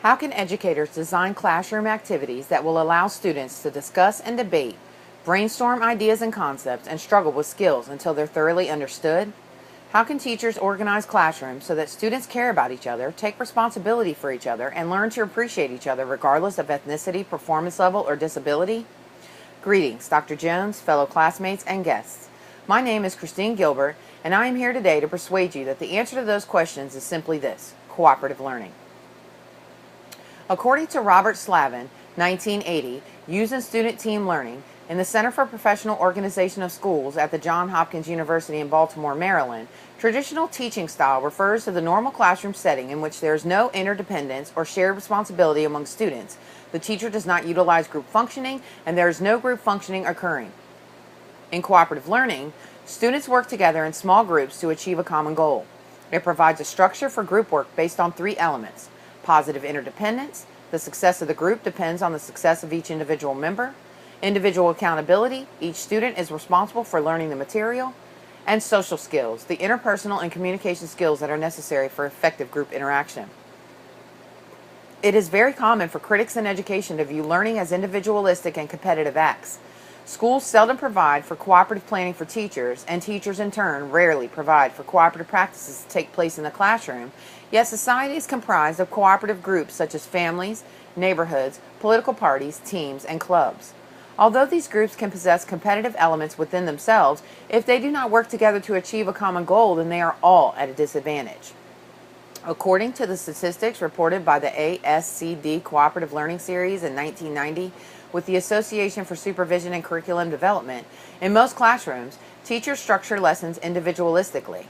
How can educators design classroom activities that will allow students to discuss and debate, brainstorm ideas and concepts, and struggle with skills until they're thoroughly understood? How can teachers organize classrooms so that students care about each other, take responsibility for each other, and learn to appreciate each other regardless of ethnicity, performance level, or disability? Greetings, Dr. Jones, fellow classmates, and guests. My name is Christine Gilbert, and I am here today to persuade you that the answer to those questions is simply this: cooperative learning. According to Robert Slavin, 1980, Using Student Team Learning, in the Center for Professional Organization of Schools at the Johns Hopkins University in Baltimore, Maryland, traditional teaching style refers to the normal classroom setting in which there is no interdependence or shared responsibility among students. The teacher does not utilize group functioning, and there is no group functioning occurring. In cooperative learning, students work together in small groups to achieve a common goal. It provides a structure for group work based on three elements: positive interdependence, the success of the group depends on the success of each individual member; individual accountability, each student is responsible for learning the material; and social skills, the interpersonal and communication skills that are necessary for effective group interaction. It is very common for critics in education to view learning as individualistic and competitive acts. Schools seldom provide for cooperative planning for teachers, and teachers in turn rarely provide for cooperative practices to take place in the classroom, yet society is comprised of cooperative groups such as families, neighborhoods, political parties, teams, and clubs. Although these groups can possess competitive elements within themselves, if they do not work together to achieve a common goal, then they are all at a disadvantage. According to the statistics reported by the ASCD Cooperative Learning Series in 1990, with the Association for Supervision and Curriculum Development, in most classrooms, teachers structure lessons individualistically.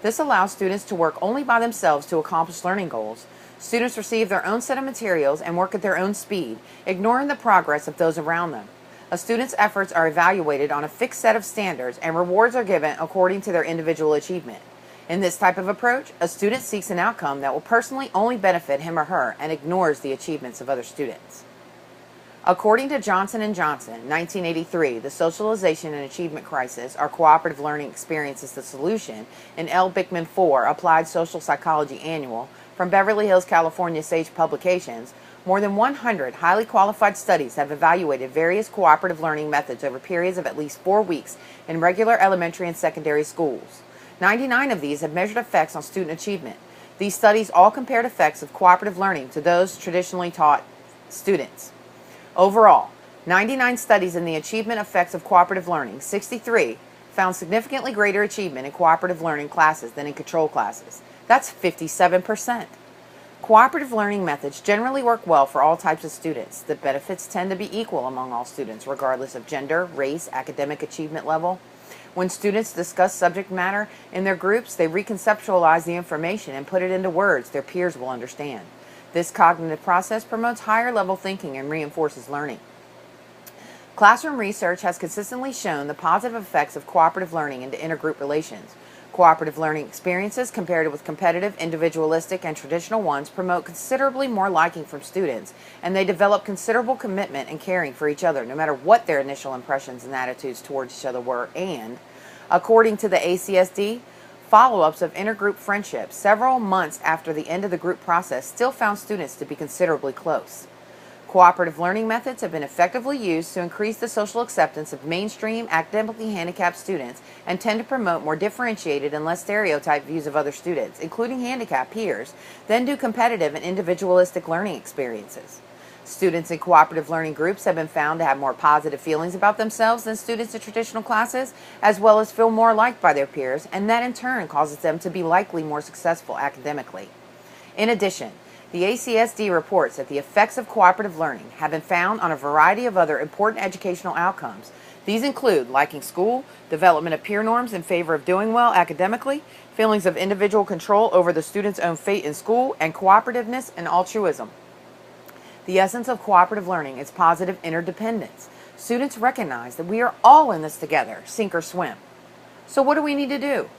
This allows students to work only by themselves to accomplish learning goals. Students receive their own set of materials and work at their own speed, ignoring the progress of those around them. A student's efforts are evaluated on a fixed set of standards, and rewards are given according to their individual achievement. In this type of approach, a student seeks an outcome that will personally only benefit him or her and ignores the achievements of other students. According to Johnson & Johnson, 1983, the Socialization and Achievement Crisis, Our Cooperative Learning Experience is the Solution, in L. Bickman IV, Applied Social Psychology Annual, from Beverly Hills, California, Sage Publications, more than 100 highly qualified studies have evaluated various cooperative learning methods over periods of at least 4 weeks in regular elementary and secondary schools. 99 of these have measured effects on student achievement. These studies all compared effects of cooperative learning to those traditionally taught students. Overall, 99 studies in the achievement effects of cooperative learning, 63 found significantly greater achievement in cooperative learning classes than in control classes. That's 57%. Cooperative learning methods generally work well for all types of students. The benefits tend to be equal among all students, regardless of gender, race, academic achievement level. When students discuss subject matter in their groups, they reconceptualize the information and put it into words their peers will understand. This cognitive process promotes higher level thinking and reinforces learning. Classroom research has consistently shown the positive effects of cooperative learning into intergroup relations. Cooperative learning experiences, compared with competitive, individualistic, and traditional ones, promote considerably more liking from students, and they develop considerable commitment and caring for each other, no matter what their initial impressions and attitudes towards each other were. And, according to the ACSD, follow-ups of intergroup friendships several months after the end of the group process still found students to be considerably close. Cooperative learning methods have been effectively used to increase the social acceptance of mainstream academically handicapped students and tend to promote more differentiated and less stereotyped views of other students, including handicapped peers, than do competitive and individualistic learning experiences. Students in cooperative learning groups have been found to have more positive feelings about themselves than students in traditional classes, as well as feel more liked by their peers, and that in turn causes them to be likely more successful academically. In addition, the ACSD reports that the effects of cooperative learning have been found on a variety of other important educational outcomes. These include liking school, development of peer norms in favor of doing well academically, feelings of individual control over the student's own fate in school, and cooperativeness and altruism. The essence of cooperative learning is positive interdependence. Students recognize that we are all in this together, sink or swim. So what do we need to do?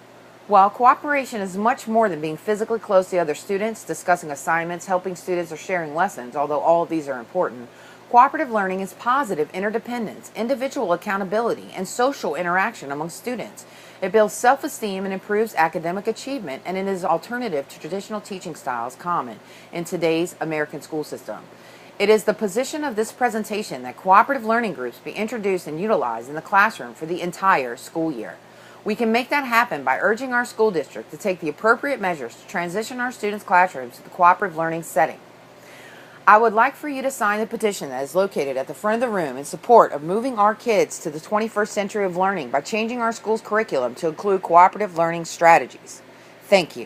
Well, cooperation is much more than being physically close to other students, discussing assignments, helping students, or sharing lessons, although all of these are important. Cooperative learning is positive interdependence, individual accountability, and social interaction among students. It builds self-esteem and improves academic achievement, and it is an alternative to traditional teaching styles common in today's American school system. It is the position of this presentation that cooperative learning groups be introduced and utilized in the classroom for the entire school year. We can make that happen by urging our school district to take the appropriate measures to transition our students' classrooms to the cooperative learning setting. I would like for you to sign the petition that is located at the front of the room in support of moving our kids to the 21st century of learning by changing our school's curriculum to include cooperative learning strategies. Thank you.